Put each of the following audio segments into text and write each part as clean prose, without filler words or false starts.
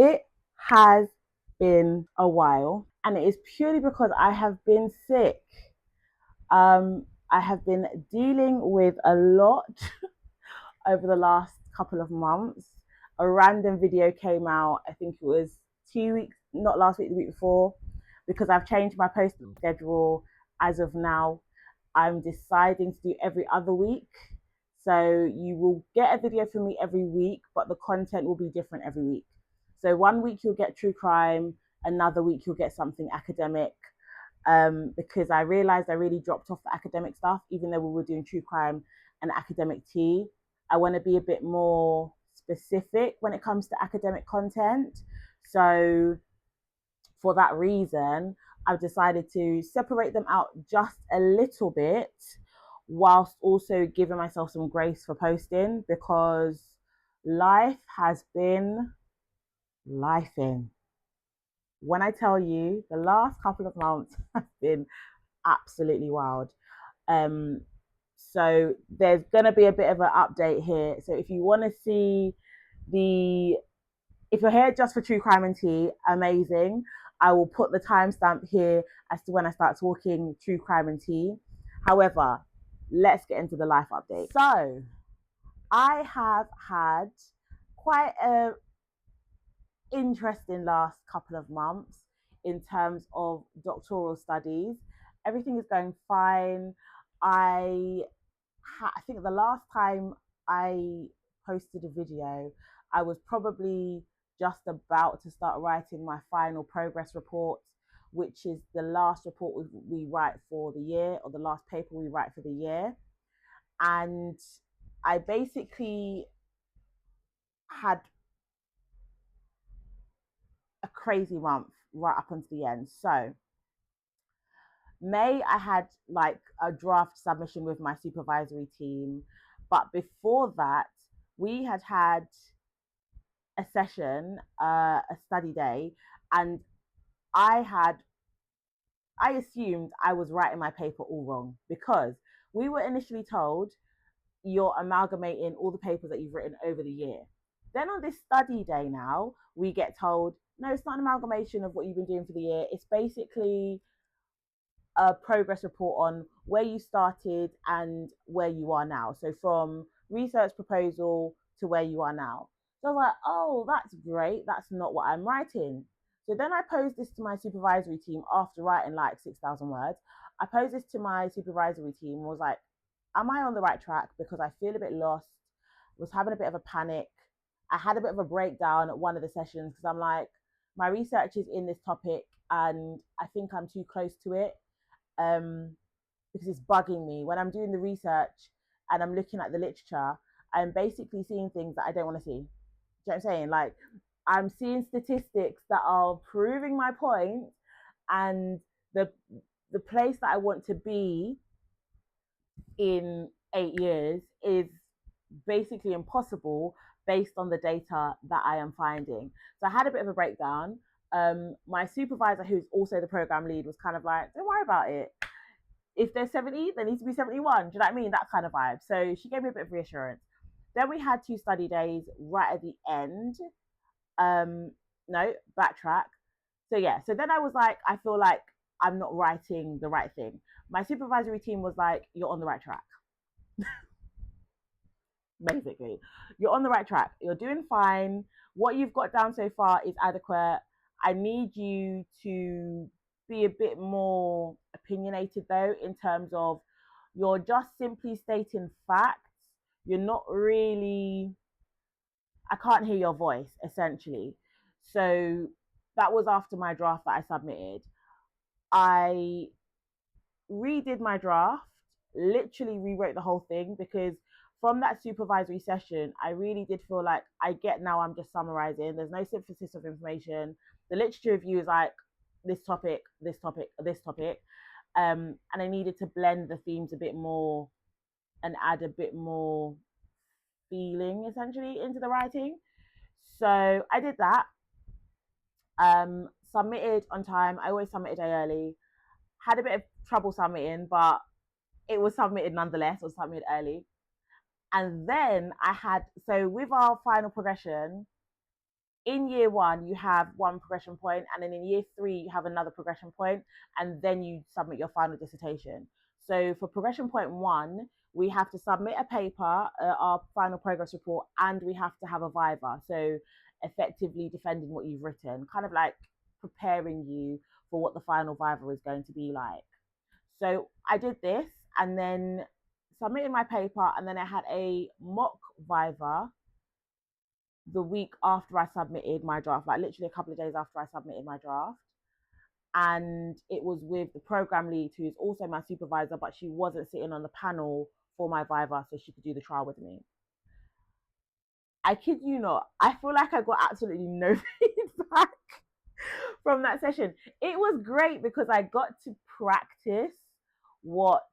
It has been a while, and it is purely because I have been sick. I have been dealing with a lot over the last couple of months. A random video came out, I think it was 2 weeks, not last week, the week before, because I've changed my posting schedule as of now. I'm deciding to do every other week. So you will get a video from me every week, but the content will be different every week. So one week you'll get true crime, another week you'll get something academic. Because I realized I really dropped off the academic stuff, even though we were doing true crime and academic tea. I want to be a bit more specific when it comes to academic content. So for that reason, I've decided to separate them out just a little bit whilst also giving myself some grace for posting because life has been lifing. When I tell you, the last couple of months have been absolutely wild. Um, so there's gonna be a bit of an update here. So if you want to see the, if you're here just for true crime and tea, amazing. I will put the timestamp here as to when I start talking true crime and tea. However, let's get into the life update. So I have had quite a interesting last couple of months in terms of doctoral studies. Everything is going fine. I think the last time I posted a video, I was probably just about to start writing my final progress report, which is the last report we write for the year, or the last paper we write for the year. And I basically had a crazy month right up until the end. So May, I had like a draft submission with my supervisory team. But before that, we had a session, a study day, and I had, I assumed I was writing my paper all wrong because we were initially told you're amalgamating all the papers that you've written over the year. Then on this study day now, we get told, no, it's not an amalgamation of what you've been doing for the year. It's basically a progress report on where you started and where you are now. So from research proposal to where you are now. So I was like, oh, that's great. That's not what I'm writing. So then I posed this to my supervisory team after writing like 6,000 words. I posed this to my supervisory team and was like, am I on the right track? Because I feel a bit lost, was having a bit of a panic. I had a bit of a breakdown at one of the sessions because I'm like, my research is in this topic and I think I'm too close to it, um, because it's bugging me. When I'm doing the research and I'm looking at the literature, I'm basically seeing things that I don't want to see. Do you know what I'm saying? Like, I'm seeing statistics that are proving my point, and the the place that I want to be in 8 years is basically impossible based on the data that I am finding. So I had a bit of a breakdown. My supervisor, who's also the program lead, was kind of like, don't worry about it. If there's 70, there needs to be 71. Do you know what I mean? That kind of vibe. So she gave me a bit of reassurance. Then we had two study days right at the end. No, backtrack. So yeah, so then I was like, I feel like I'm not writing the right thing. My supervisory team was like, you're on the right track. Basically, you're on the right track. You're doing fine. What you've got down so far is adequate. I need you to be a bit more opinionated though, in terms of you're just simply stating facts. You're not really, I can't hear your voice essentially. So that was after my draft that I submitted. I redid my draft, literally rewrote the whole thing because from that supervisory session, I really did feel like I get now I'm just summarizing. There's no synthesis of information. The literature review is like this topic, this topic, this topic. And I needed to blend the themes a bit more and add a bit more feeling essentially into the writing. So I did that. Submitted on time. I always submit a day early. Had a bit of trouble submitting, but it was submitted nonetheless. It was submitted early. And then I had, so with our final progression, in year one, you have one progression point, and then in year three, you have another progression point, and then you submit your final dissertation. So for progression point one, we have to submit a paper, our final progress report, and we have to have a viva. So effectively defending what you've written, kind of like preparing you for what the final viva is going to be like. So I did this and then submitted my paper, and then I had a mock viva the week after I submitted my draft, like literally a couple of days after I submitted my draft. And it was with the program lead, who is also my supervisor, but she wasn't sitting on the panel for my viva, so she could do the trial with me. I kid you not, I feel like I got absolutely no feedback from that session. It was great because I got to practice what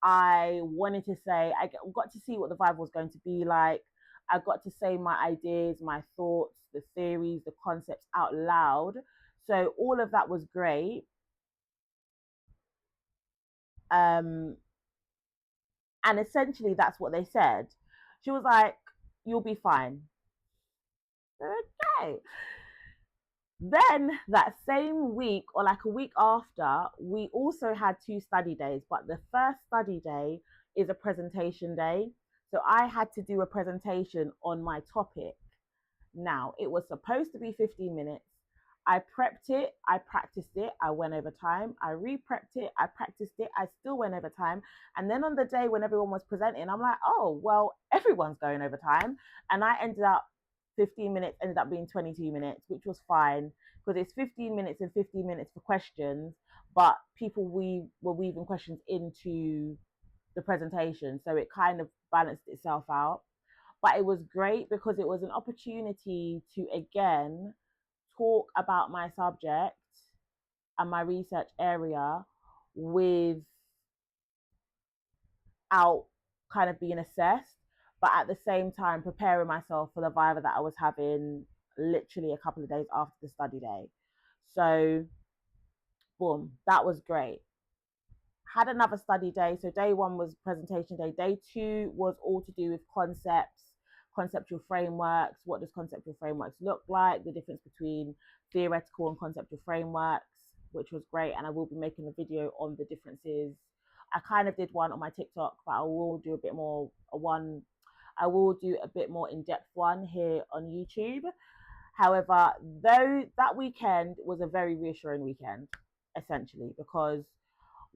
I wanted to say. I got to see what the vibe was going to be like. I got to say my ideas, my thoughts, the theories, the concepts out loud. So all of that was great. And essentially that's what they said. She was like, "You'll be fine." Okay. Then that same week, or like a week after, we also had 2 study days, but the first study day is a presentation day. So I had to do a presentation on my topic. Now, it was supposed to be 15 minutes. I prepped it, I practiced it, I went over time, I re-prepped it, I practiced it, I still went over time. And then on the day when everyone was presenting, I'm like, oh, well, everyone's going over time. And I ended up 15 minutes, ended up being 22 minutes, which was fine because it's 15 minutes and 15 minutes for questions, but people were weaving questions into the presentation. So it kind of balanced itself out. But it was great because it was an opportunity to again talk about my subject and my research area without kind of being assessed, but at the same time preparing myself for the viva that I was having literally a couple of days after the study day. So boom, that was great. Had another study day. So day one was presentation day. Day two was all to do with concepts, conceptual frameworks. What does conceptual frameworks look like? The difference between theoretical and conceptual frameworks, which was great. And I will be making a video on the differences. I kind of did one on my TikTok, but I will do a bit more I will do a bit more in-depth one here on YouTube. However, though that weekend was a very reassuring weekend, essentially, because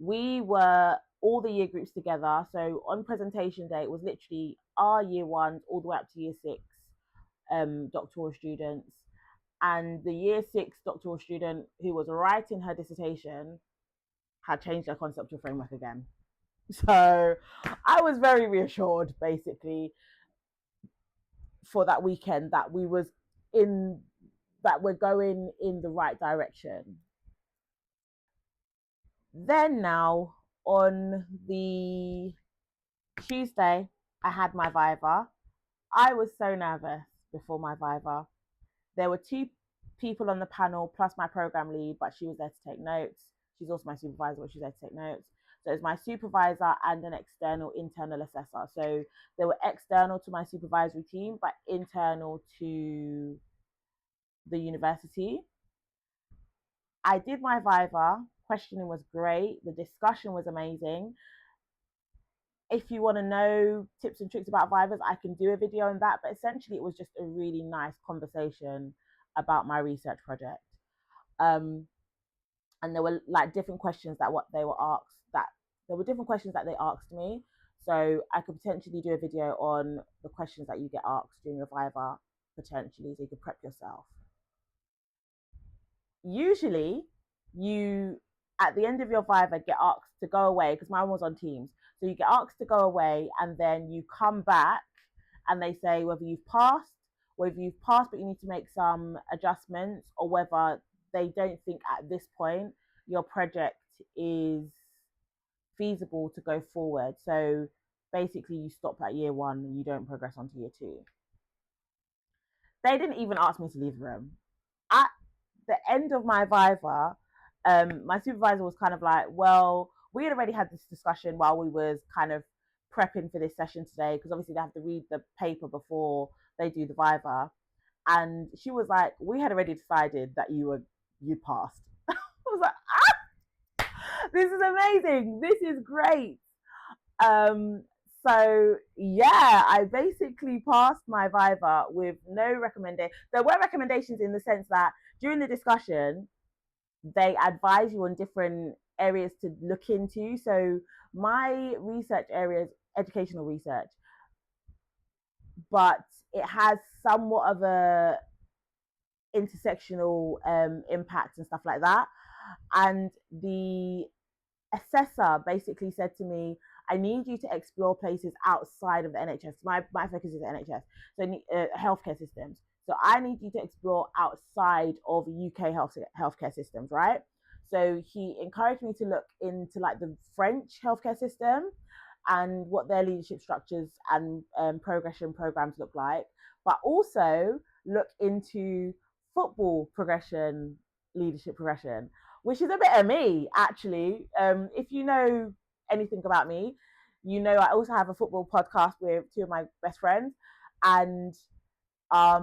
we were all the year groups together. So on presentation day, it was literally our year ones all the way up to year six doctoral students. And the year six doctoral student who was writing her dissertation had changed her conceptual framework again. So I was very reassured, basically, for that weekend that we're going in the right direction. Then now on the Tuesday, I had my viva. I was so nervous before my viva. There were 2 people on the panel plus my program lead, but she was there to take notes. She's also my supervisor, but she's there to take notes. So it was my supervisor and an external internal assessor. So they were external to my supervisory team, but internal to the university. I did my viva. Questioning was great. The discussion was amazing. If you want to know tips and tricks about vivas, I can do a video on that. But essentially, it was just a really nice conversation about my research project. And there were like different questions that what they were asked that there were different questions that they asked me. So I could potentially do a video on the questions that you get asked during your viva, potentially, so you could prep yourself. Usually, you at the end of your viva get asked to go away because mine was on Teams. So you get asked to go away and then you come back and they say whether you've passed, but you need to make some adjustments, or whether they don't think at this point your project is feasible to go forward. So basically you stop at year one and you don't progress on to year two. They didn't even ask me to leave the room. At the end of my viva, my supervisor was kind of like, well, we had already had this discussion while we was kind of prepping for this session today, because obviously they have to read the paper before they do the viva. and she was like, we had already decided that you passed. I was like, this is amazing, this is great. um so yeah, I basically passed my viva with no recommendation. There were recommendations in the sense that during the discussion they advise you on different areas to look into. So my research area is educational research, but it has somewhat of a intersectional impact and stuff like that. And the assessor basically said to me, I need you to explore places outside of the NHS. My focus is the NHS, so healthcare systems. So I need you to explore outside of UK healthcare systems, right? So he encouraged me to look into like the French healthcare system and what their leadership structures and progression programs look like, but also look into football progression, leadership progression, which is a bit of me, actually. If you know anything about me, you know I also have a football podcast with two of my best friends. And I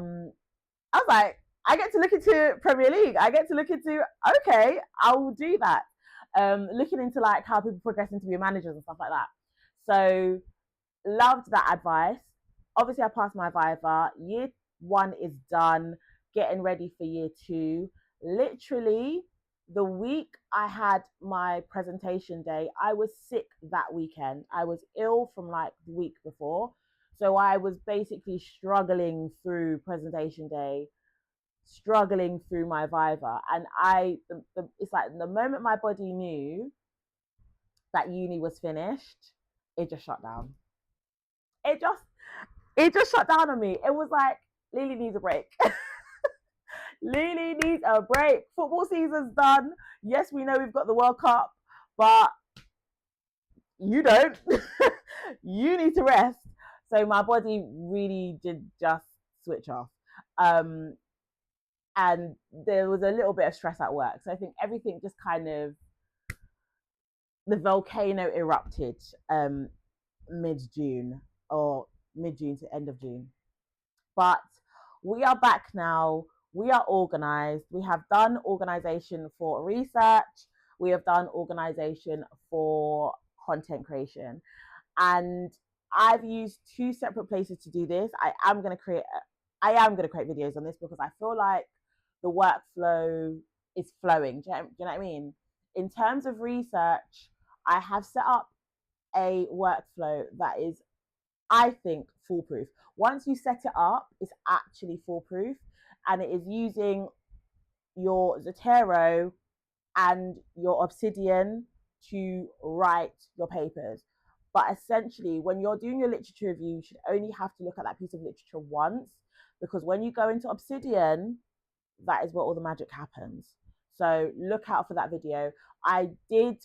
was like, I get to look into Premier League. I get to look into, okay, I will do that. Looking into like how people progress into be managers and stuff like that. So loved that advice. Obviously, I passed my Viva. Year one is done, getting ready for year two. Literally, the week I had my presentation day, I was sick that weekend. I was ill from like the week before. So I was basically struggling through presentation day, struggling through my Viva. And it's like the moment my body knew that uni was finished, it just shut down. It just it just shut down on me. It was like, Lily needs a break. Lily needs a break. Football season's done. Yes, we know we've got the World Cup, but you don't. You need to rest. So my body really did just switch off. And there was a little bit of stress at work. So I think everything just kind of, the volcano erupted mid-June, or mid-June to end of June. But we are back now. We are organized. We have done organization for research. We have done organization for content creation. And I've used two separate places to do this. I am going to create videos on this because I feel like the workflow is flowing. Do you know what I mean? In terms of research, I have set up a workflow that is, I think, foolproof. Once you set it up, it's actually foolproof, and it is using your Zotero and your Obsidian to write your papers. But essentially, when you're doing your literature review, you should only have to look at that piece of literature once, because when you go into Obsidian, that is where all the magic happens. So look out for that video. I did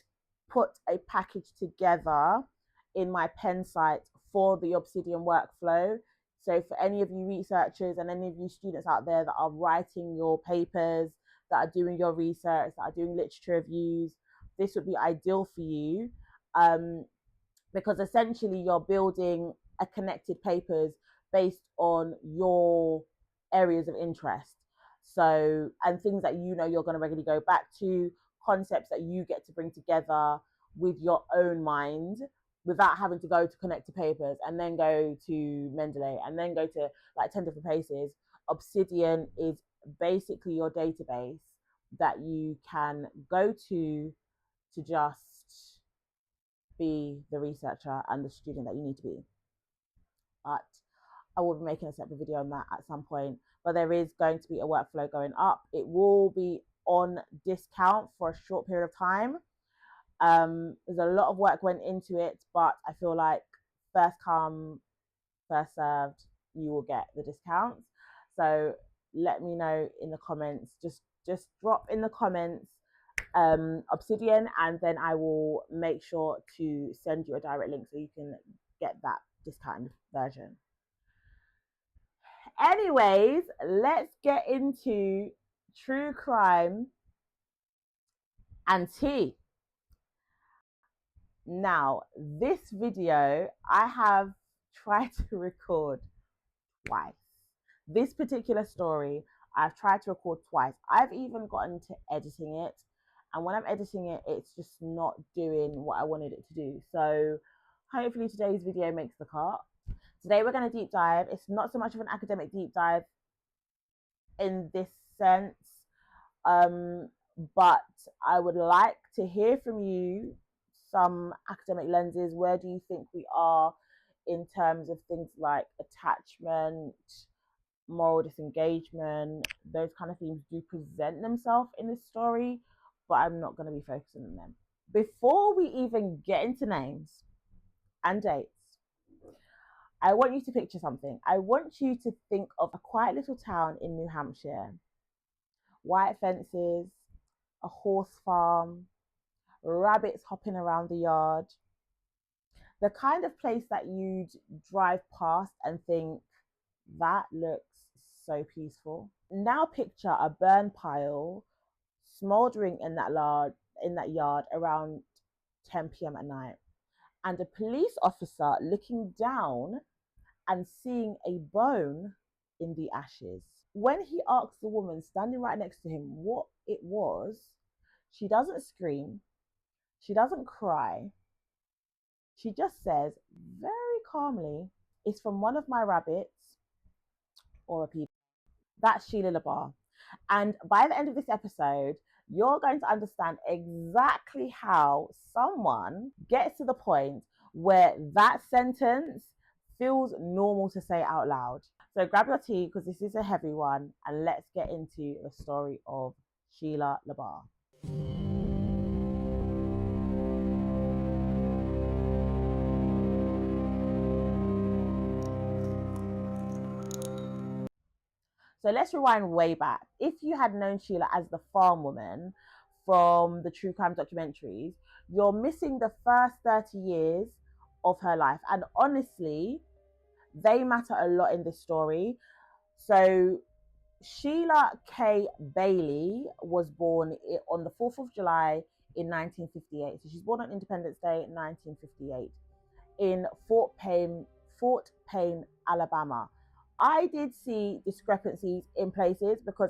put a package together in my pen site for the Obsidian workflow. So for any of you researchers and any of you students out there that are writing your papers, that are doing your research, that are doing literature reviews, this would be ideal for you, because essentially you're building a connected papers based on your areas of interest. So, and things that you know you're going to regularly go back to, concepts that you get to bring together with your own mind without having to go to connected papers and then go to Mendeley and then go to like 10 different places. Obsidian is basically your database that you can go to just be the researcher and the student that you need to be. But I will be making a separate video on that at some point. But there is going to be a workflow going up. It will be on discount for a short period of time. There's a lot of work went into it, but I feel like first come, first served, you will get the discounts. So let me know in the comments. Just drop in the comments Obsidian, and then I will make sure to send you a direct link so you can get that discounted version. Anyways, let's get into true crime and tea. Now, this video I have tried to record twice. This particular story, I've tried to record twice. I've even gotten to editing it. And when I'm editing it, it's just not doing what I wanted it to do. So hopefully today's video makes the cut. Today we're going to deep dive. It's not so much of an academic deep dive in this sense, but I would like to hear from you some academic lenses. Where do you think we are in terms of things like attachment, moral disengagement? Those kind of themes do present themselves in this story, but I'm not going to be focusing on them. Before we even get into names and dates, I want you to picture something. I want you to think of a quiet little town in New Hampshire. White fences, a horse farm, rabbits hopping around the yard. The kind of place that you'd drive past and think, that looks so peaceful. Now picture a burn pile smouldering in that yard around 10 p.m. at night, and a police officer looking down and seeing a bone in the ashes. When he asks the woman standing right next to him what it was, she doesn't scream, she doesn't cry. She just says very calmly, "It's from one of my rabbits or a people." That's Sheila LaBarre. And by the end of this episode, you're going to understand exactly how someone gets to the point where that sentence feels normal to say out loud. So grab your tea because this is a heavy one, and let's get into the story of Sheila LaBarre. So let's rewind way back. If you had known Sheila as the farm woman from the true crime documentaries, you're missing the first 30 years of her life. And honestly, they matter a lot in this story. So Sheila K. Bailey was born on the 4th of July in 1958. So she's born on Independence Day, 1958, in Fort Payne, Alabama. I did see discrepancies in places because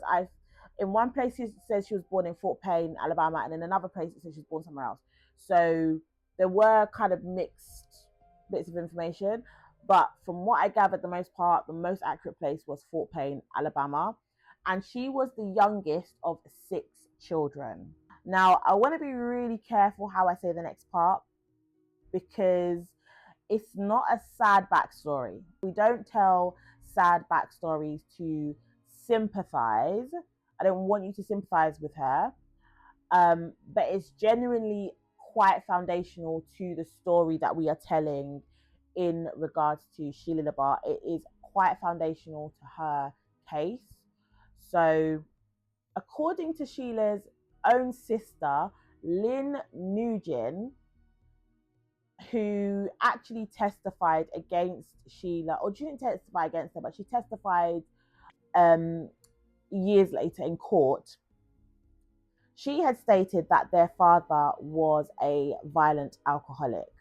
in one place it says she was born in Fort Payne, Alabama, and in another place it says she was born somewhere else. So there were kind of mixed bits of information, but from what I gathered, the most accurate place was Fort Payne, Alabama, and she was the youngest of 6 children. Now, I want to be really careful how I say the next part because it's not a sad backstory. We don't tell sad backstories to sympathize. I don't want you to sympathize with her, but it's genuinely quite foundational to the story that we are telling in regards to Sheila LaBarre. It is quite foundational to her case. So, according to Sheila's own sister, Lynn Nugent, who actually testified against Sheila, or she didn't testify against her, but she testified years later in court. She had stated that their father was a violent alcoholic.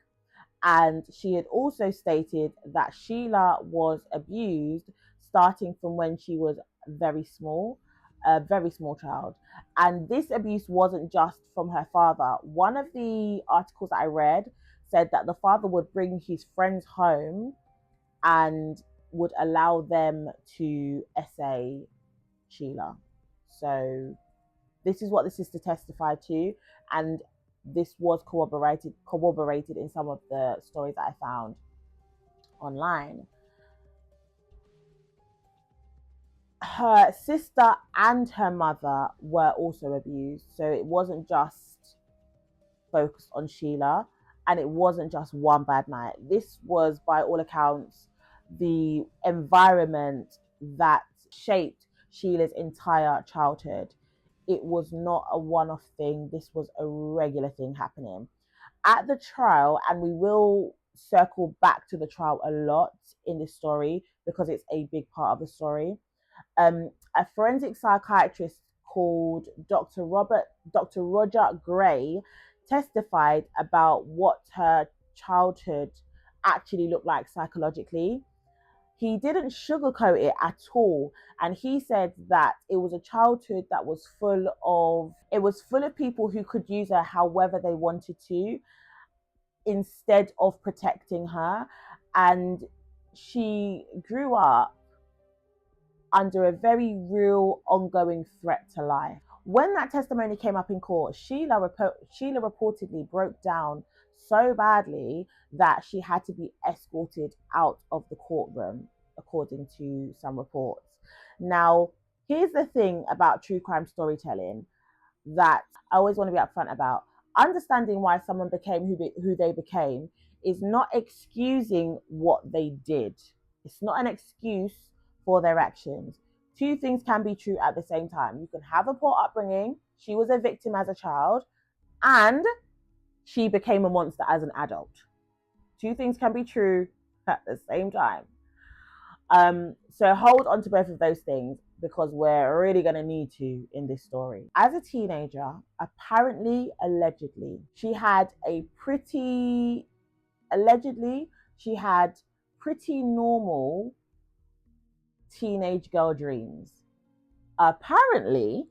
And she had also stated that Sheila was abused starting from when she was very small, a very small child. And this abuse wasn't just from her father. One of the articles I read said that the father would bring his friends home and would allow them to essay Sheila. So this is what the sister testified to, and this was corroborated in some of the stories that I found online. Her sister and her mother were also abused, so it wasn't just focused on Sheila, and it wasn't just one bad night. This was, by all accounts, the environment that shaped Sheila's entire childhood. It was not a one-off thing. This was a regular thing happening. At the trial, and we will circle back to the trial a lot in this story because it's a big part of the story. A forensic psychiatrist called Dr. Roger Gray testified about what her childhood actually looked like psychologically. He didn't sugarcoat it at all. And he said that it was a childhood that was full of people who could use her however they wanted to, instead of protecting her. And she grew up under a very real ongoing threat to life. When that testimony came up in court, Sheila reportedly broke down so badly that she had to be escorted out of the courtroom, according to some reports. Now, here's the thing about true crime storytelling that I always want to be upfront about. Understanding why someone became who they became is not excusing what they did. It's not an excuse for their actions. Two things can be true at the same time. You can have a poor upbringing, she was a victim as a child, and she became a monster as an adult. Two things can be true at the same time. So hold on to both of those things, because we're really going to need to in this story. As a teenager, allegedly, she had pretty normal teenage girl dreams. Apparently,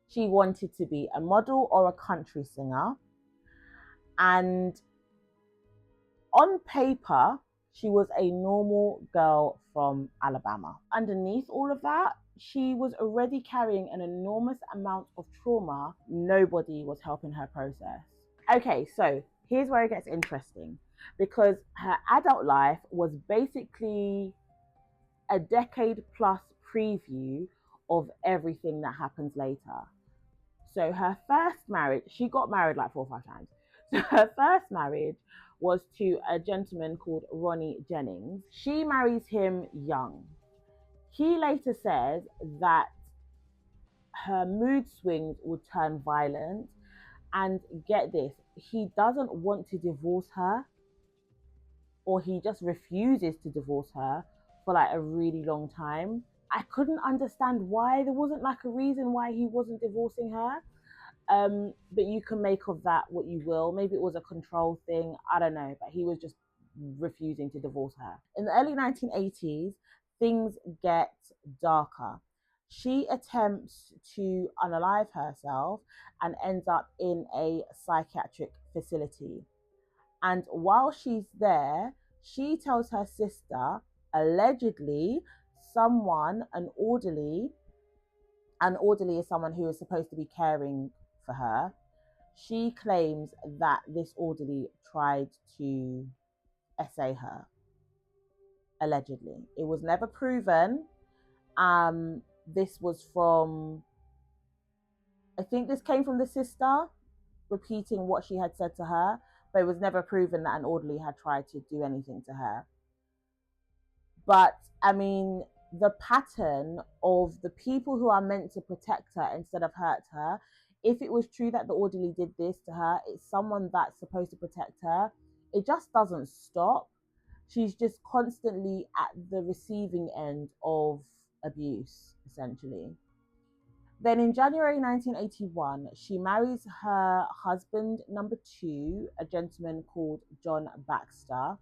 she wanted to be a model or a country singer. And on paper, she was a normal girl from Alabama. Underneath all of that, she was already carrying an enormous amount of trauma nobody was helping her process. Okay, so here's where it gets interesting, because her adult life was basically a decade plus preview of everything that happens later. So her first marriage, she got married like 4 or 5 times. So her first marriage was to a gentleman called Ronnie Jennings. She marries him young. He later says that her mood swings would turn violent, and get this, he doesn't want to divorce her, or he just refuses to divorce her for like a really long time. I couldn't understand why. There wasn't like a reason why he wasn't divorcing her. But you can make of that what you will. Maybe it was a control thing, I don't know, but he was just refusing to divorce her. In the early 1980s, things get darker. She attempts to unalive herself and ends up in a psychiatric facility. And while she's there, she tells her sister, allegedly, an orderly is someone who is supposed to be caring for her. She claims that this orderly tried to essay her, allegedly. It was never proven. This was from, I think this came from the sister repeating what she had said to her, but it was never proven that an orderly had tried to do anything to her. But I mean, the pattern of the people who are meant to protect her instead of hurt her, if it was true that the orderly did this to her, it's someone that's supposed to protect her. It just doesn't stop. She's just constantly at the receiving end of abuse, essentially. Then in January 1981, she marries her husband number 2, a gentleman called John Baxter.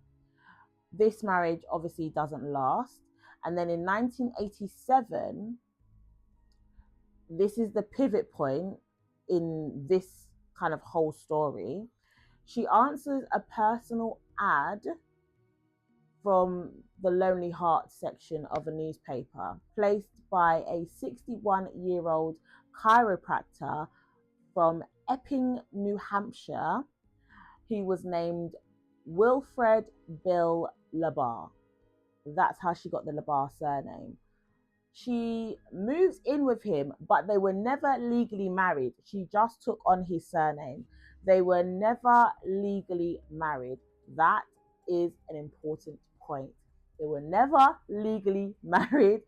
This marriage obviously doesn't last. And then in 1987, this is the pivot point in this kind of whole story. She answers a personal ad from the Lonely Heart section of a newspaper, placed by a 61-year-old chiropractor from Epping, New Hampshire. He was named Wilfred Bill LaBarre. That's how she got the LaBarre surname. She moves in with him, but they were never legally married. She just took on his surname. They were never legally married. That is an important point. They were never legally married,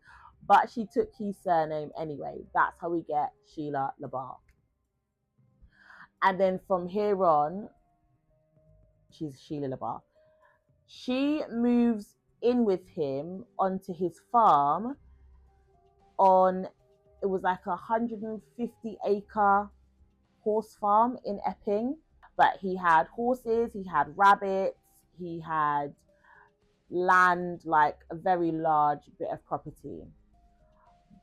but she took his surname anyway. That's how we get Sheila LaBarre. And then from here on, she's Sheila LaBarre. She moves in with him onto his farm it was like 150-acre horse farm in Epping. But he had horses, he had rabbits, he had land, like a very large bit of property.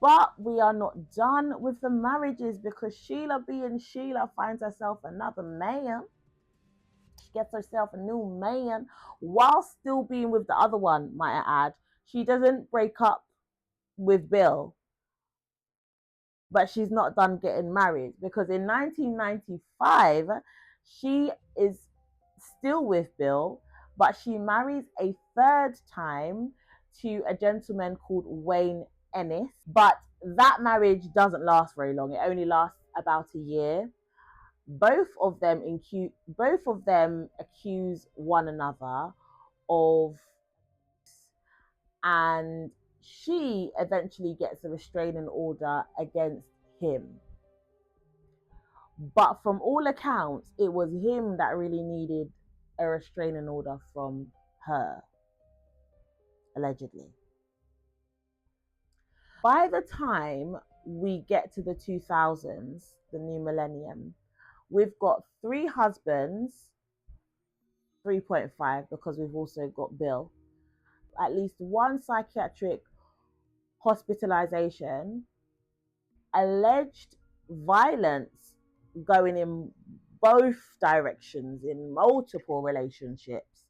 But we are not done with the marriages, because Sheila, being Sheila, finds herself another man. She gets herself a new man while still being with the other one, might I add. She doesn't break up with Bill, but she's not done getting married, because in 1995 she is still with Bill, but she marries a third time to a gentleman called Wayne Ennis. But that marriage doesn't last very long. It only lasts about a year. Both of them accuse one another of, and she eventually gets a restraining order against him. But from all accounts, it was him that really needed a restraining order from her, allegedly. By the time we get to the 2000s, the new millennium, we've got 3 husbands, 3.5, because we've also got Bill, at least 1 psychiatric hospitalization, alleged violence going in both directions in multiple relationships,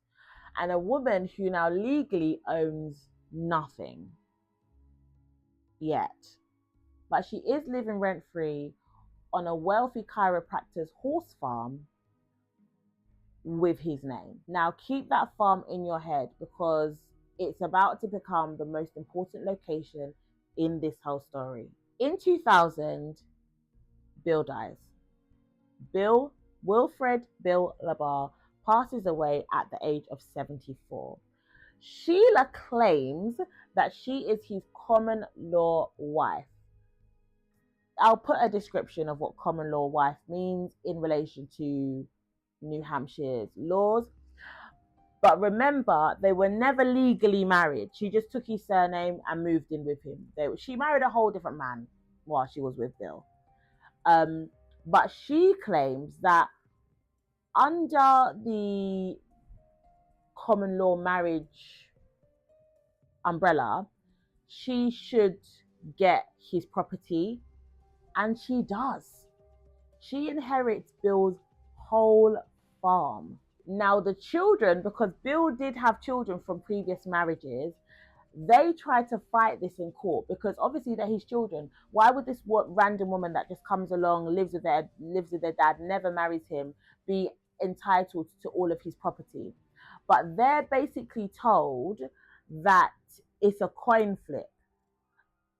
and a woman who now legally owns nothing yet. But she is living rent-free on a wealthy chiropractor's horse farm with his name. Now keep that farm in your head, because it's about to become the most important location in this whole story. In 2000, Bill dies. Wilfred Bill LaBarre passes away at the age of 74. Sheila claims that she is his common law wife. I'll put a description of what common law wife means in relation to New Hampshire's laws. But remember, they were never legally married. She just took his surname and moved in with him. She married a whole different man while she was with Bill. But she claims that under the common law marriage umbrella, she should get his property, and she does. She inherits Bill's whole farm. Now the children, because Bill did have children from previous marriages, they tried to fight this in court, because obviously they're his children. Why would this random woman that just comes along, lives with their dad, never marries him, be entitled to all of his property? But they're basically told that it's a coin flip.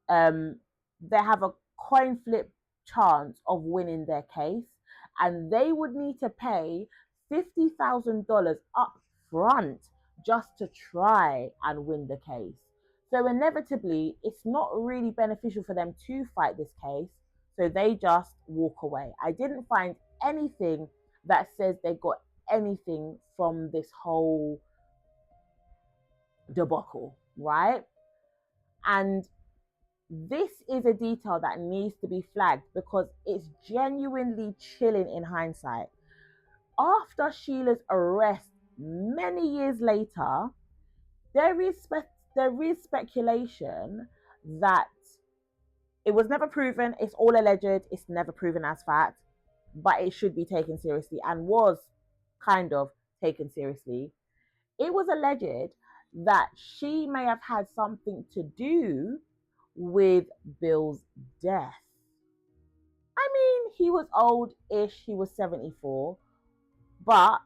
They have a coin flip chance of winning their case, and they would need to pay $50,000 up front just to try and win the case. So inevitably, it's not really beneficial for them to fight this case, so they just walk away. I didn't find anything that says they got anything from this whole debacle, right? And this is a detail that needs to be flagged, because it's genuinely chilling in hindsight. After Sheila's arrest many years later, there is speculation that it was never proven. It's all alleged. It's never proven as fact, but it should be taken seriously, and was kind of taken seriously. It was alleged that she may have had something to do with Bill's death. I mean, he was old-ish. He was 74, but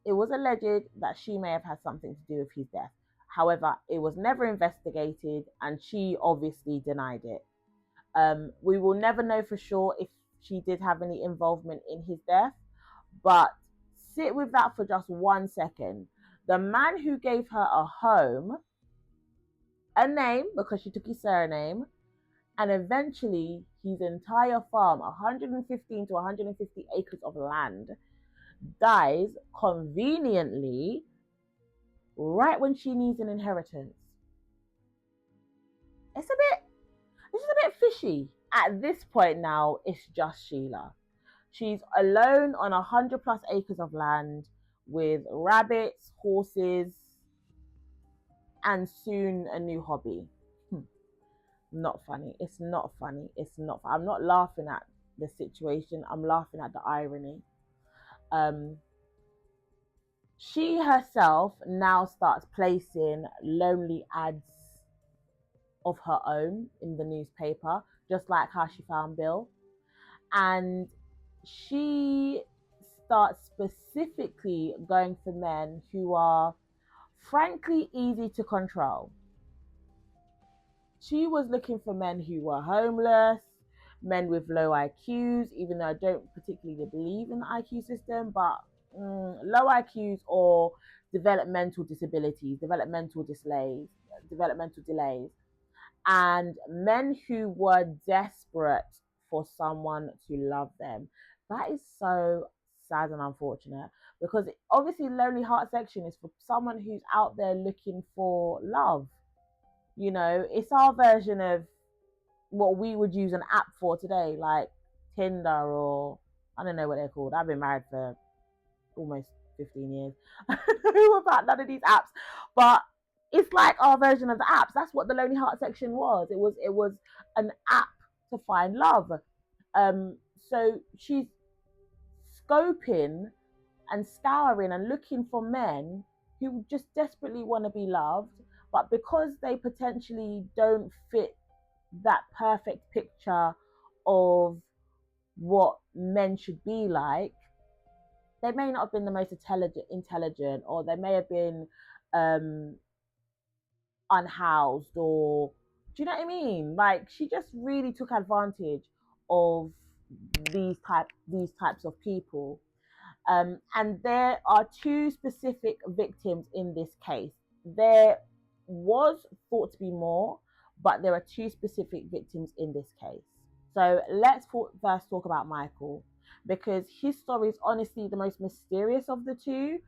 it was alleged that she may have had something to do with his death. However, it was never investigated, and she obviously denied it. We will never know for sure if she did have any involvement in his death, but sit with that for just 1 second. The man who gave her a home, a name, because she took his surname, and eventually his entire farm, 115 to 150 acres of land, dies conveniently right when she needs an inheritance. It's just a bit fishy. At this point now, it's just Sheila. She's alone on 100+ acres of land with rabbits, horses, and soon a new hobby. Not funny. It's not funny. It's not. I'm not laughing at the situation. I'm laughing at the irony. Um, she herself now starts placing lonely ads of her own in the newspaper, just like how she found Bill. And she starts specifically going for men who are frankly easy to control. She was looking for men who were homeless, men with low IQs, even though I don't particularly believe in the IQ system, but low IQs or developmental disabilities, developmental delays, and men who were desperate for someone to love them. That is so sad and unfortunate, because obviously Lonely Heart section is for someone who's out there looking for love. You know, it's our version of what we would use an app for today, like Tinder, or I don't know what they're called. I've been married for almost 15 years. I don't know about none of these apps, but it's like our version of the apps. That's what the Lonely Heart section was. It was an app to find love. So she's scoping and scouring and looking for men who just desperately want to be loved, but because they potentially don't fit that perfect picture of what men should be like, they may not have been the most intelligent, or they may have been um, unhoused, or do you know what I mean? Like, she just really took advantage of these types of people. And there are two specific victims in this case. There was thought to be more, but there are two specific victims in this case. So let's first talk about Michael, because his story is honestly the most mysterious of the two,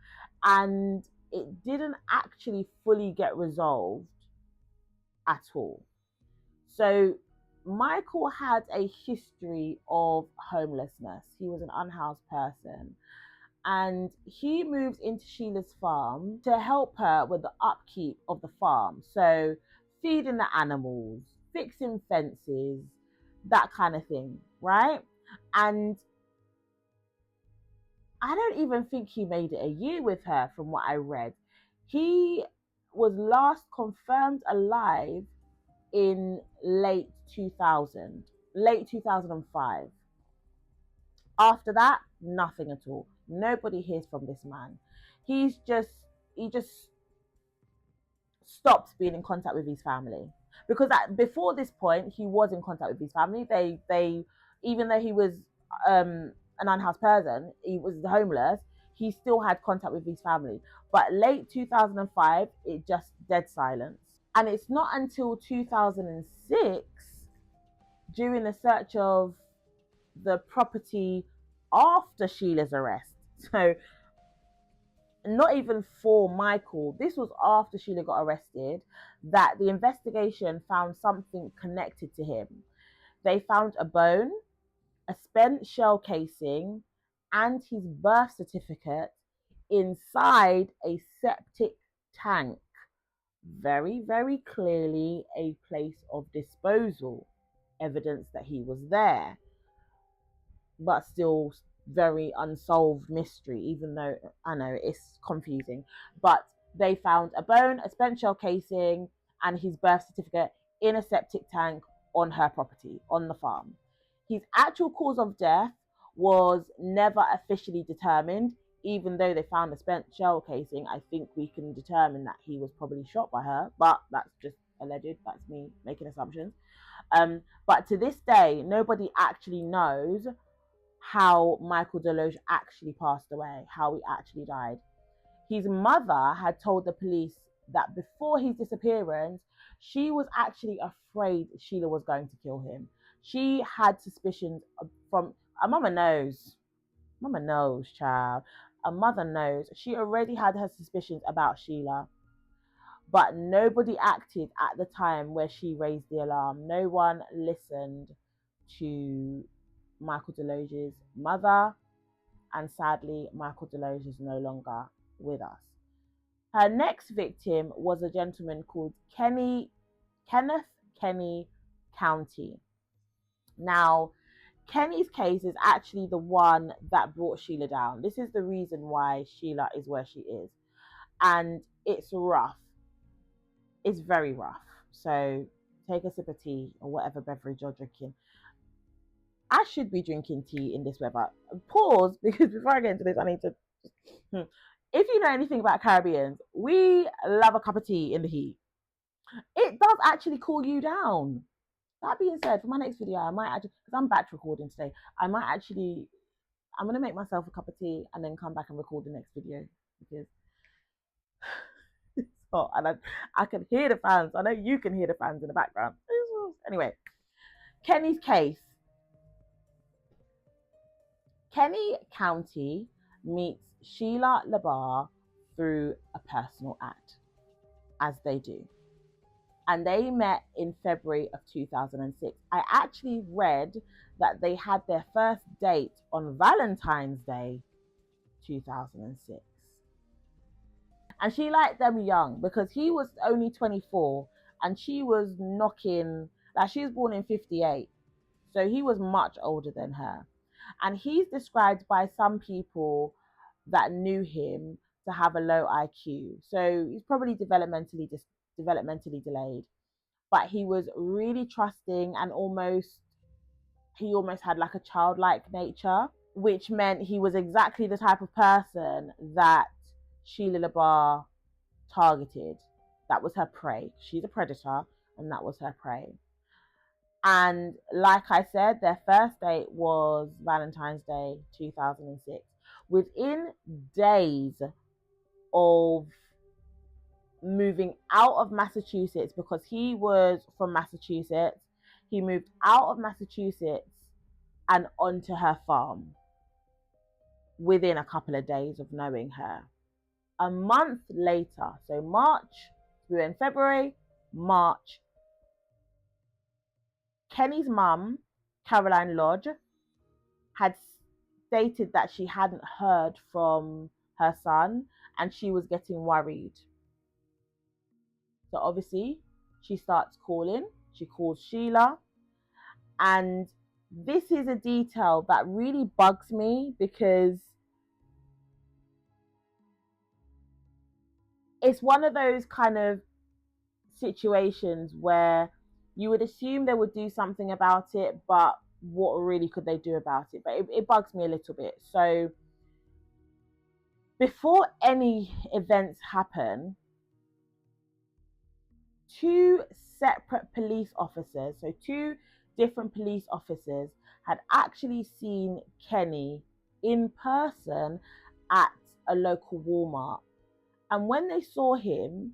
and it didn't actually fully get resolved at all. So Michael had a history of homelessness. He was an unhoused person, and he moved into Sheila's farm to help her with the upkeep of the farm. So feeding the animals, fixing fences, that kind of thing, right? And I don't even think he made it a year with her from what I read. He was last confirmed alive in late 2005. After that, nothing at all. Nobody hears from this man. He just stopped being in contact with his family, because before this point he was in contact with his family. They even though he was an unhoused person, he was homeless, he still had contact with his family. But late 2005, it just dead silence. And it's not until 2006, during the search of the property after Sheila's arrest, so not even for Michael, this was after Sheila got arrested, that the investigation found something connected to him. They found a bone, a spent shell casing, and his birth certificate inside a septic tank. Very, very clearly a place of disposal, evidence that he was there, but still very unsolved mystery, even though I know it's confusing. But they found a bone, a spent shell casing, and his birth certificate in a septic tank on her property, on the farm. His actual cause of death was never officially determined. Even though they found a spent shell casing, I think we can determine that he was probably shot by her, but that's just alleged. That's me making assumptions. But to this day, nobody actually knows how Michael Delusion actually passed away, how he actually died. His mother had told the police that before his disappearance, she was actually afraid Sheila was going to kill him. She had suspicions from a mama knows. Mama knows, child. A mother knows. She already had her suspicions about Sheila, but nobody acted at the time where she raised the alarm. No one listened to Michael Delusion's mother, and sadly, Michael Delusion is no longer with us. Her next victim was a gentleman called Kenneth Countie. Now, Kenny's case is actually the one that brought Sheila down. This is the reason why Sheila is where she is. And it's rough. It's very rough. So take a sip of tea or whatever beverage you're drinking. I should be drinking tea in this weather. Pause, because before I get into this, I need to. If you know anything about Caribbeans, we love a cup of tea in the heat. It does actually cool you down. That being said, for my next video, I might actually, because I'm batch recording today, I'm going to make myself a cup of tea and then come back and record the next video because it's hot and I can hear the fans. I know you can hear the fans in the background. Anyway, Kenny's case. Kenny Countie meets Sheila LaBarre through a personal act, as they do. And they met in February of 2006. I actually read that they had their first date on Valentine's Day 2006. And she liked them young because he was only 24 and she was knocking, like she was born in 58. So he was much older than her. And he's described by some people that knew him to have a low IQ. So he's probably developmentally delayed. But he was really trusting and he almost had like a childlike nature, which meant he was exactly the type of person that Sheila LaBarre targeted. That was her prey. She's a predator, and that was her prey. And like I said, their first date was Valentine's Day 2006. Within days of moving out of Massachusetts, because he was from Massachusetts, he moved out of Massachusetts and onto her farm within a couple of days of knowing her. A month later, so March, we were in February, March, Kenny's mum, Caroline Lodge, had stated that she hadn't heard from her son and she was getting worried. So obviously, she starts calling. She calls Sheila. And this is a detail that really bugs me because it's one of those kind of situations where you would assume they would do something about it, but what really could they do about it? But it bugs me a little bit. So before any events happen, two separate police officers, so two different police officers, had actually seen Kenny in person at a local Walmart. And when they saw him,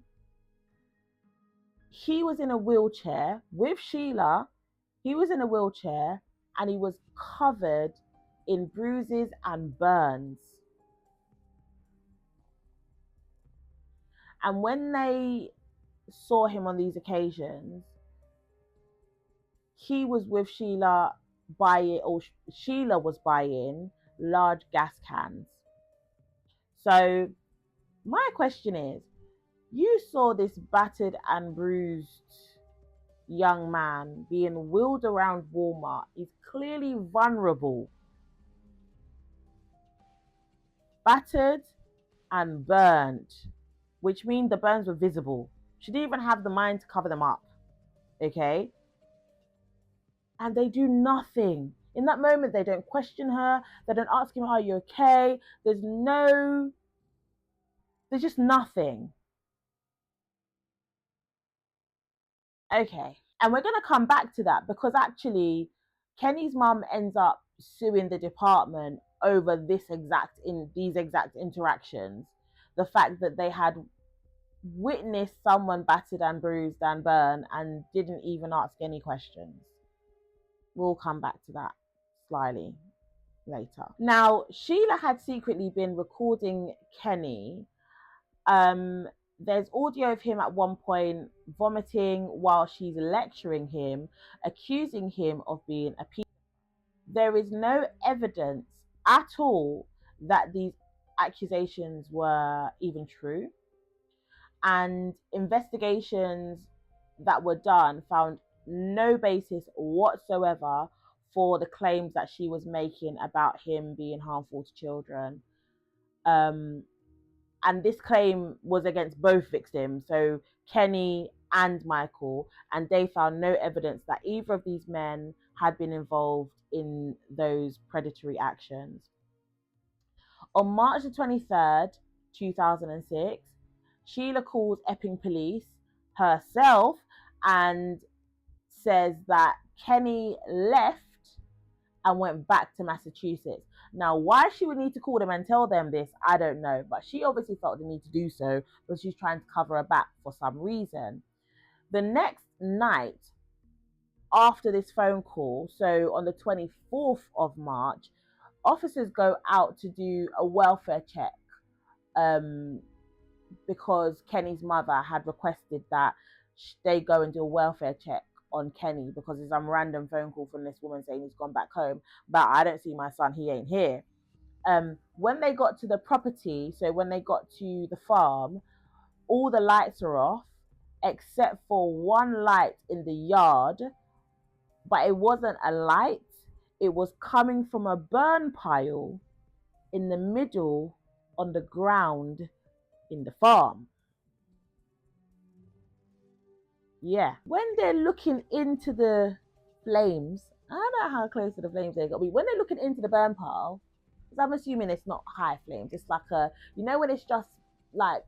he was in a wheelchair with Sheila. He was in a wheelchair and he was covered in bruises and burns. And when they saw him on these occasions, he was with Sheila Sheila was buying large gas cans. So my question is, you saw this battered and bruised young man being wheeled around Walmart. He's clearly vulnerable, battered and burned, which means the burns were visible. She didn't even have the mind to cover them up. Okay? And they do nothing. In that moment, they don't question her. They don't ask him, are you okay? There's just nothing. Okay. And we're going to come back to that because actually Kenny's mum ends up suing the department over these exact interactions. The fact that they had witnessed someone battered and bruised and burned and didn't even ask any questions. We'll come back to that slyly later. Now, Sheila had secretly been recording Kenny. There's audio of him at one point vomiting while she's lecturing him, accusing him of being a pedophile. There is no evidence at all that these accusations were even true. And investigations that were done found no basis whatsoever for the claims that she was making about him being harmful to children. And this claim was against both victims, so Kenny and Michael, and they found no evidence that either of these men had been involved in those predatory actions. On March the 23rd, 2006, Sheila calls Epping police herself and says that Kenny left and went back to Massachusetts. Now, why she would need to call them and tell them this, I don't know. But she obviously felt the need to do so because she's trying to cover her back for some reason. The next night after this phone call, so on the 24th of March, officers go out to do a welfare check because Kenny's mother had requested that they go and do a welfare check on Kenny because there's some random phone call from this woman saying he's gone back home, but I don't see my son, he ain't here. When they got to the property, so when they got to the farm, all the lights are off except for one light in the yard, but it wasn't a light, it was coming from a burn pile in the middle on the ground in the farm. Yeah. When they're looking into the flames, I don't know how close to the flames they got to be. When they're looking into the burn pile, because I'm assuming it's not high flames, it's like a, you know, when it's just like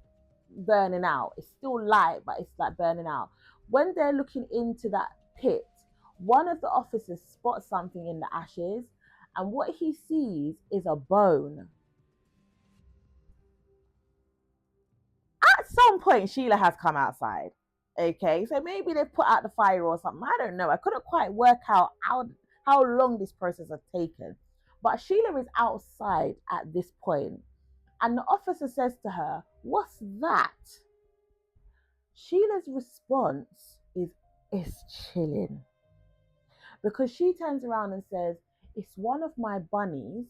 burning out, it's still light, but it's like burning out. When they're looking into that pit, one of the officers spots something in the ashes, and what he sees is a bone. At some point, Sheila has come outside. Okay, so maybe they've put out the fire or something. I don't know. I couldn't quite work out how long this process has taken. But Sheila is outside at this point, and the officer says to her, "What's that?" Sheila's response is, "It's chilling." Because she turns around and says, "It's one of my bunnies,"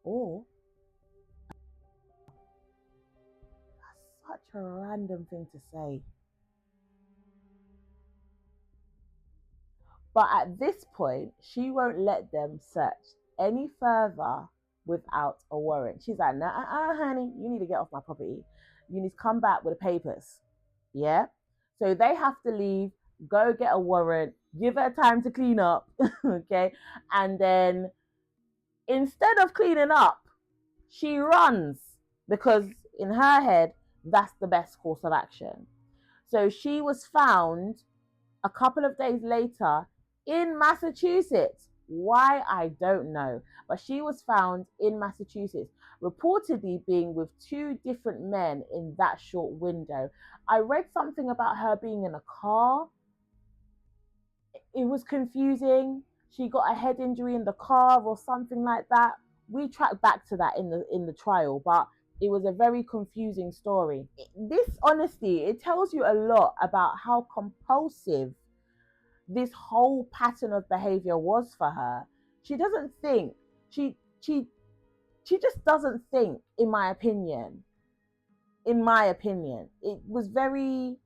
or that's such a random thing to say. But at this point, she won't let them search any further without a warrant. She's like, "Nah, honey, you need to get off my property. You need to come back with the papers." Yeah. So they have to leave, go get a warrant, give her time to clean up. Okay. And then instead of cleaning up, she runs because in her head, that's the best course of action. So she was found a couple of days later in Massachusetts. Why, I don't know. But she was found in Massachusetts, reportedly being with two different men in that short window. I read something about her being in a car. It was confusing. She got a head injury in the car or something like that. We tracked back to that in the trial, but it was a very confusing story. This honesty, it tells you a lot about how compulsive this whole pattern of behavior was for her. She doesn't think, she just doesn't think, in my opinion. It was very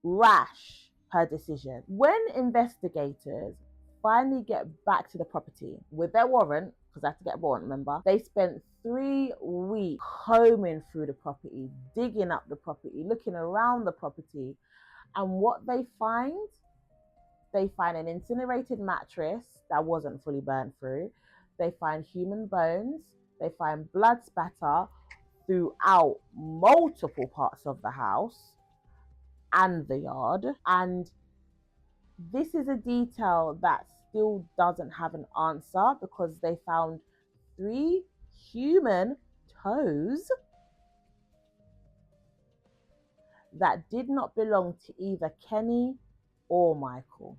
rash, her decision. When investigators finally get back to the property with their warrant, because they have to get a warrant, remember, they spent 3 weeks combing through the property, digging up the property, looking around the property. And what they find an incinerated mattress that wasn't fully burnt through. They find human bones. They find blood spatter throughout multiple parts of the house and the yard. And this is a detail that still doesn't have an answer because they found 3 human toes that did not belong to either Kenny or Michael.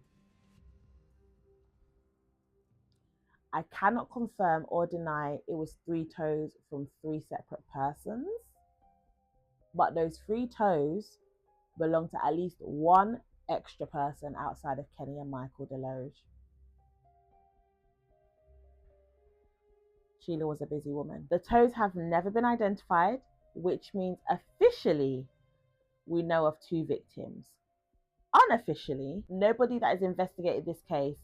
I cannot confirm or deny it was 3 toes from 3 separate persons, but those 3 toes belong to at least one extra person outside of Kenny and Michael Deloge. Sheila was a busy woman. The toes have never been identified. which means officially we know of 2 victims. Unofficially, nobody that has investigated this case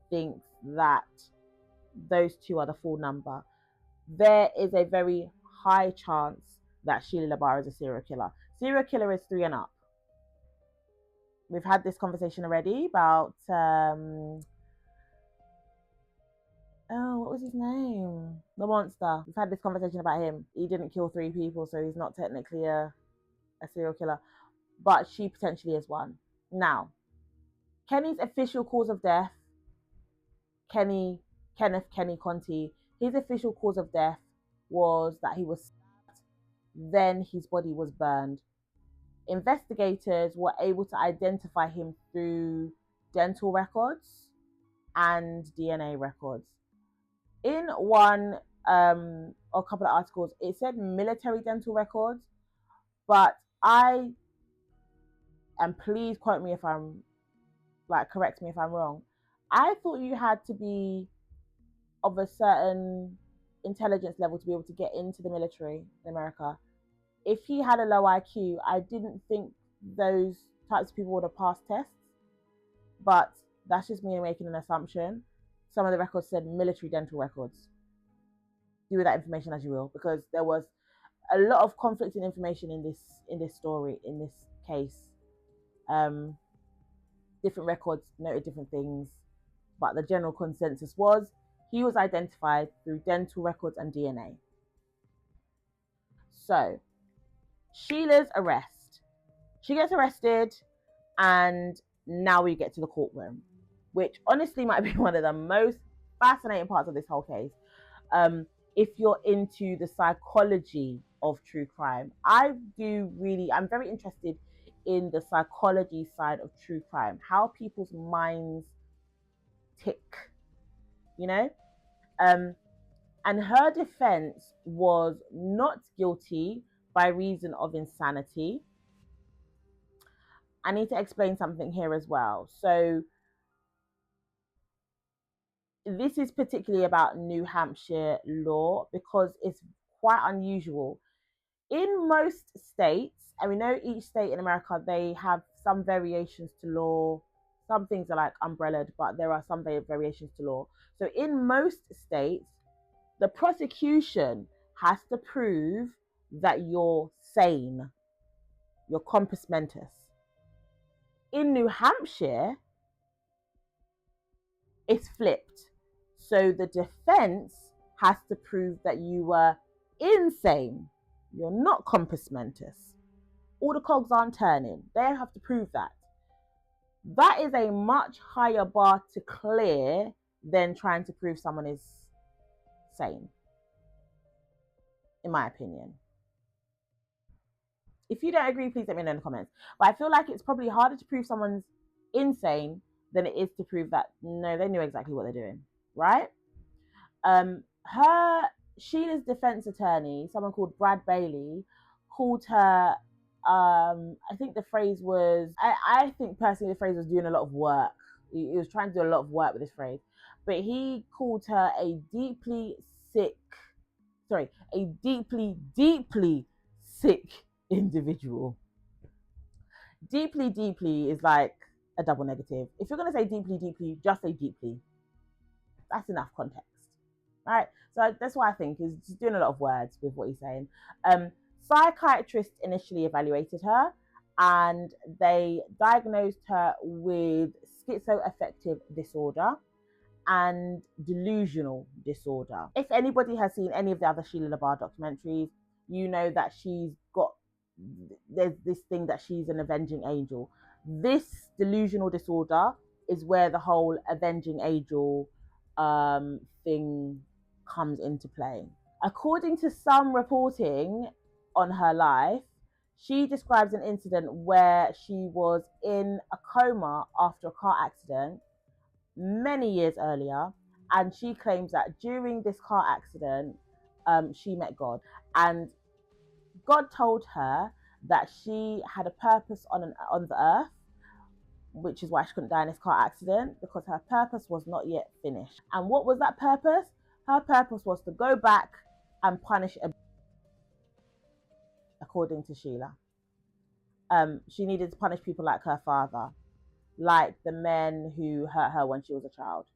thinks that those 2 are the full number. There is a very high chance that Sheila LaBarre is a serial killer. Serial killer is 3 and up. We've had this conversation already about what was his name? The monster. We've had this conversation about him. He didn't kill 3 people, so he's not technically a serial killer. But she potentially is one. Now, Kenny's official cause of death, Kenneth Countie, his official cause of death was that he was stabbed, then his body was burned. Investigators were able to identify him through dental records and DNA records. In one or a couple of articles, it said military dental records, but and please quote me if I'm correct me if I'm wrong. I thought you had to be of a certain intelligence level to be able to get into the military in America. If he had a low IQ, I didn't think those types of people would have passed tests, but that's just me making an assumption. Some of the records said military dental records. Do with that information as you will, because there was a lot of conflicting information in this story, in this case. Different records noted different things, but the general consensus was he was identified through dental records and DNA. So, Sheila's arrest. She gets arrested, and now we get to the courtroom, which honestly might be one of the most fascinating parts of this whole case. If you're into the psychology of true crime, I'm very interested in the psychology side of true crime, how people's minds tick, and her defense was not guilty by reason of insanity. I need to explain something here as well. So this is particularly about New Hampshire law because it's quite unusual. In most states, and we know each state in America, they have some variations to law. Some things are like umbrellaed, but there are some variations to law. So in most states, the prosecution has to prove that you're sane, you're compos mentis. In New Hampshire, it's flipped. So the defense has to prove that you were insane. You're not compos mentis. All the cogs aren't turning. They have to prove that. That is a much higher bar to clear than trying to prove someone is sane, in my opinion. If you don't agree, please let me know in the comments. But I feel like it's probably harder to prove someone's insane than it is to prove that, no, they knew exactly what they're doing, right? Sheila's defense attorney, someone called Brad Bailey, called her, I think the phrase was, I think personally the phrase was doing a lot of work. He was trying to do a lot of work with this phrase. But he called her a deeply, deeply sick individual. Deeply is like a double negative. If you're going to say deeply, just say deeply. That's enough context, right? So that's what I think, is just doing a lot of words with what he's saying. Psychiatrists initially evaluated her and they diagnosed her with schizoaffective disorder and delusional disorder. If anybody has seen any of the other Sheila LaBarre documentaries, you know that there's this thing that she's an avenging angel. This delusional disorder is where the whole avenging angel thing comes into play. According to some reporting on her life, she describes an incident where she was in a coma after a car accident many years earlier, and she claims that during this car accident she met God, and God told her that she had a purpose on the earth, which is why she couldn't die in this car accident, because her purpose was not yet finished. And what was that purpose? Her purpose was to go back and punish according to Sheila. She needed to punish people like her father, like the men who hurt her when she was a child,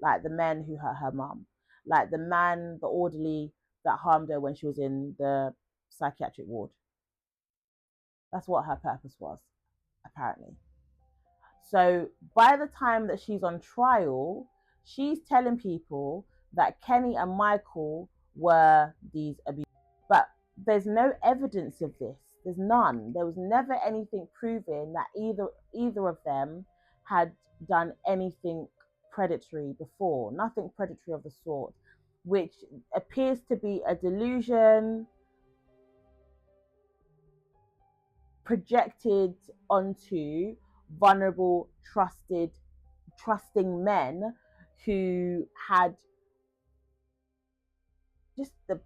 like the men who hurt her mum, like the orderly that harmed her when she was in the psychiatric ward. That's what her purpose was, apparently. So by the time that she's on trial, she's telling people that Kenny and Michael were these abusers. But there's no evidence of this. There's none. There was never anything proving that either of them had done anything predatory before. Nothing predatory of the sort, which appears to be a delusion projected onto vulnerable, trusting men who had just the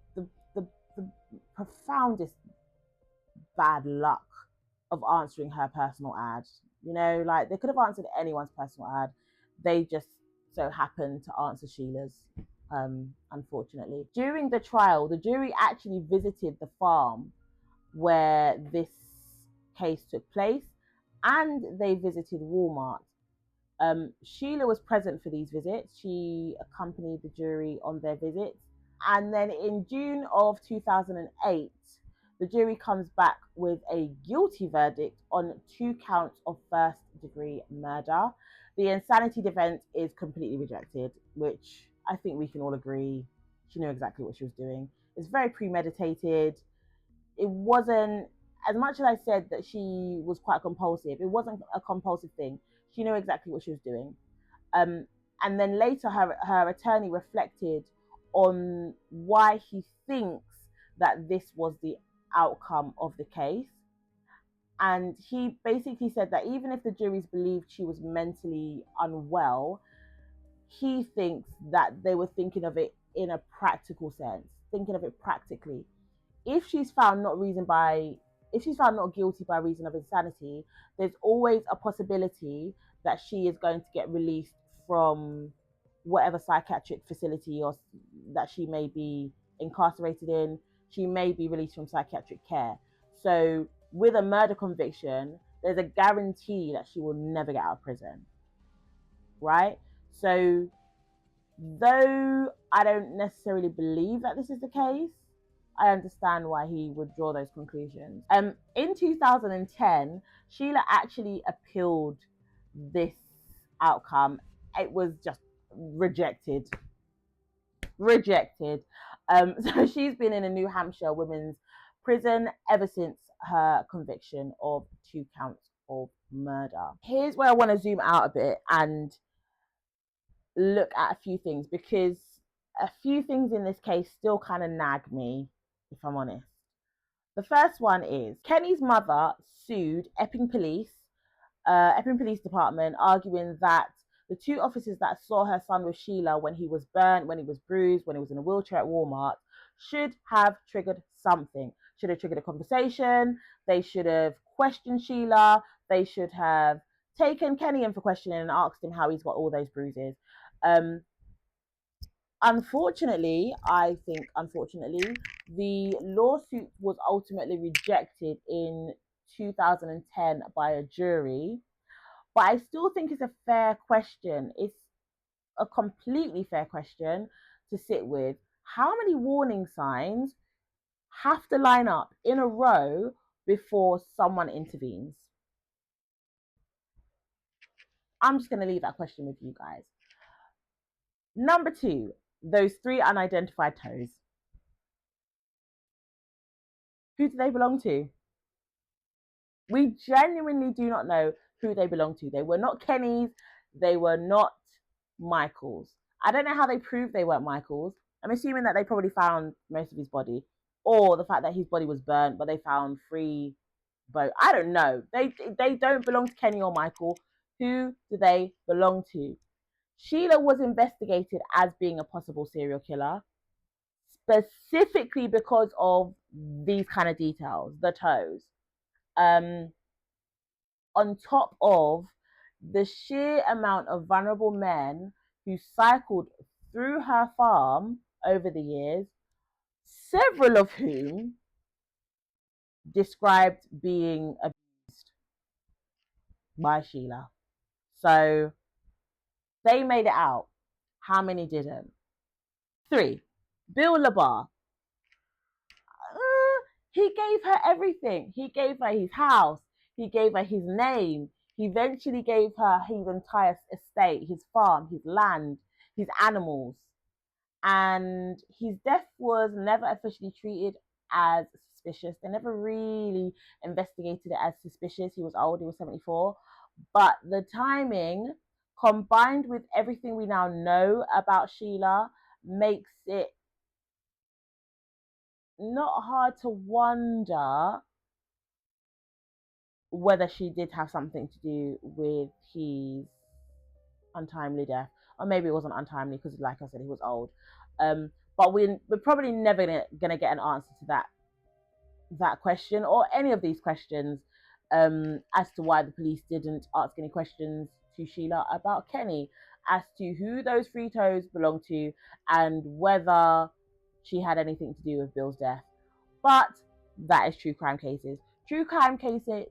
profoundest bad luck of answering her personal ad. You know, like they could have answered anyone's personal ad. They just so happened to answer Sheila's, unfortunately. During the trial, the jury actually visited the farm where this case took place, and they visited Walmart. Sheila was present for these visits. She accompanied the jury on their visits. And then in June of 2008, the jury comes back with a guilty verdict on 2 counts of first-degree murder. The insanity defense is completely rejected, which I think we can all agree she knew exactly what she was doing. It's very premeditated. It wasn't, as much as I said that she was quite compulsive, it wasn't a compulsive thing. She knew exactly what she was doing. And then later her attorney reflected on why he thinks that this was the outcome of the case. And he basically said that even if the juries believed she was mentally unwell, he thinks that they were thinking of it in a practical sense, thinking of it practically. If she's found not guilty by reason of insanity, there's always a possibility that she is going to get released from whatever psychiatric facility or that she may be incarcerated in. She may be released from psychiatric care. So with a murder conviction, there's a guarantee that she will never get out of prison, right? So though I don't necessarily believe that this is the case, I understand why he would draw those conclusions. In 2010, Sheila actually appealed this outcome. It was just rejected. So she's been in a New Hampshire women's prison ever since her conviction of 2 counts of murder. Here's where I want to zoom out a bit and look at a few things, because a few things in this case still kind of nag me, if I'm honest. The first one is Kenny's mother sued Epping Police Department, arguing that the 2 officers that saw her son with Sheila when he was burnt, when he was bruised, when he was in a wheelchair at Walmart, should have triggered something. Should have triggered a conversation. They should have questioned Sheila. They should have taken Kenny in for questioning and asked him how he's got all those bruises. Unfortunately, the lawsuit was ultimately rejected in 2010 by a jury. But I still think it's a fair question. It's a completely fair question to sit with. How many warning signs have to line up in a row before someone intervenes? I'm just going to leave that question with you guys. Number 2, those 3 unidentified toes. Who do they belong to? We genuinely do not know who they belong to. They were not Kenny's. They were not Michael's. I don't know how they proved they weren't Michael's. I'm assuming that they probably found most of his body, or the fact that his body was burnt, but they found 3 bones. I don't know. They don't belong to Kenny or Michael. Who do they belong to? Sheila was investigated as being a possible serial killer, specifically because of these kind of details, the toes. On top of the sheer amount of vulnerable men who cycled through her farm over the years, several of whom described being abused by Sheila. So they made it out. How many didn't? 3. Bill LaBarre. He gave her everything. He gave her his house. He gave her his name. He eventually gave her his entire estate, his farm, his land, his animals. And his death was never officially treated as suspicious. They never really investigated it as suspicious. He was old, he was 74. But the timing, combined with everything we now know about Sheila, makes it not hard to wonder whether she did have something to do with his untimely death. Or maybe it wasn't untimely because, like I said, he was old. But we're probably never gonna get an answer to that question or any of these questions as to why the police didn't ask any questions to Sheila about Kenny, as to who those 3 toes belonged to and whether she had anything to do with Bill's death. But that is true crime cases. True crime cases,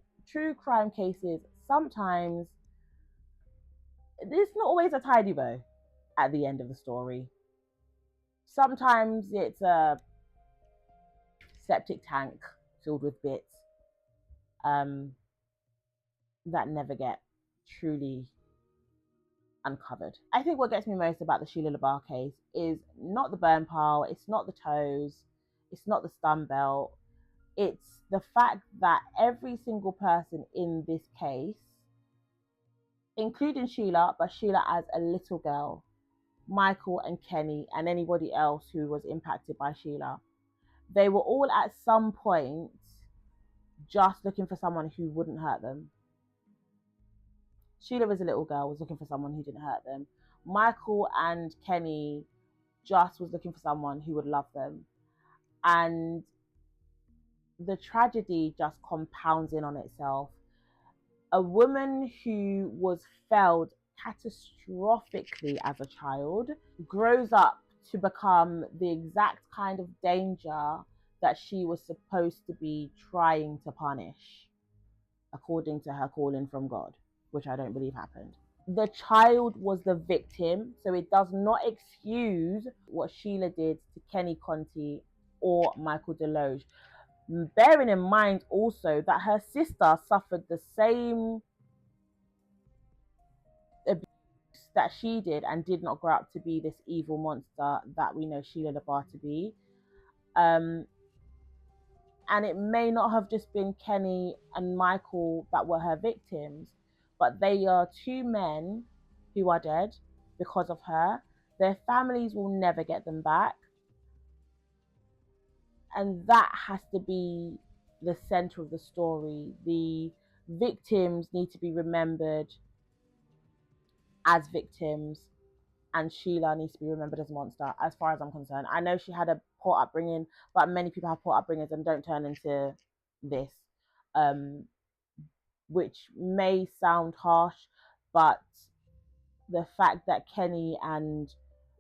sometimes it's not always a tidy bow at the end of the story. Sometimes it's a septic tank filled with bits that never get truly uncovered. I think what gets me most about the Sheila LaBarre case is not the burn pile, it's not the toes, it's not the stun belt, it's the fact that every single person in this case, including Sheila, but Sheila as a little girl, Michael and Kenny, and anybody else who was impacted by Sheila, they were all at some point just looking for someone who wouldn't hurt them. Sheila as a little girl was looking for someone who didn't hurt them. Michael and Kenny just was looking for someone who would love them. And the tragedy just compounds in on itself. A woman who was failed catastrophically as a child grows up to become the exact kind of danger that she was supposed to be trying to punish, according to her calling from God, which I don't believe happened. The child was the victim, so it does not excuse what Sheila did to Kenny Countie or Michael Delusion. Bearing in mind also that her sister suffered the same abuse that she did and did not grow up to be this evil monster that we know Sheila LaBarre to be. And it may not have just been Kenny and Michael that were her victims, but they are 2 men who are dead because of her. Their families will never get them back. And that has to be the center of the story. The victims need to be remembered as victims, and Sheila needs to be remembered as a monster, as far as I'm concerned. I know she had a poor upbringing, but many people have poor upbringings and don't turn into this, which may sound harsh, but the fact that Kenny and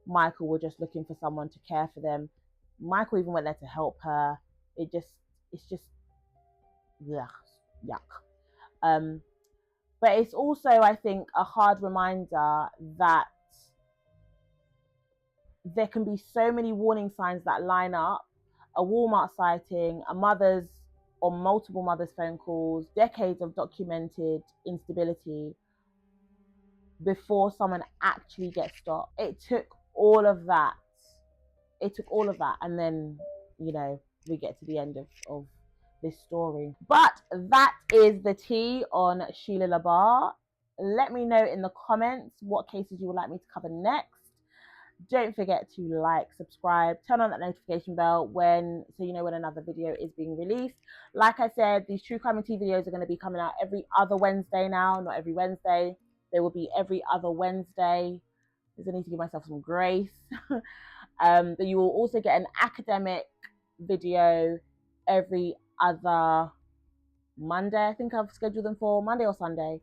Michael were just looking for someone to care for them. Michael even went there to help her. It's just yuck. But it's also, I think, a hard reminder that there can be so many warning signs that line up. A Walmart sighting, a mother's or multiple mothers' phone calls, decades of documented instability before someone actually gets stopped. It took all of that. And then, we get to the end of this story. But that is the tea on Sheila LaBarre. Let me know in the comments what cases you would like me to cover next. Don't forget to like, subscribe, turn on that notification bell so you know when another video is being released. Like I said, these true crime and tea videos are going to be coming out every other Wednesday now, not every Wednesday. They will be every other Wednesday, because I need to give myself some grace. But you will also get an academic video every other Monday. I think I've scheduled them for Monday or Sunday.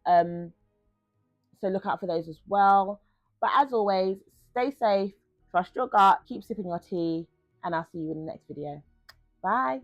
So look out for those as well. But as always, stay safe, trust your gut, keep sipping your tea, and I'll see you in the next video. Bye.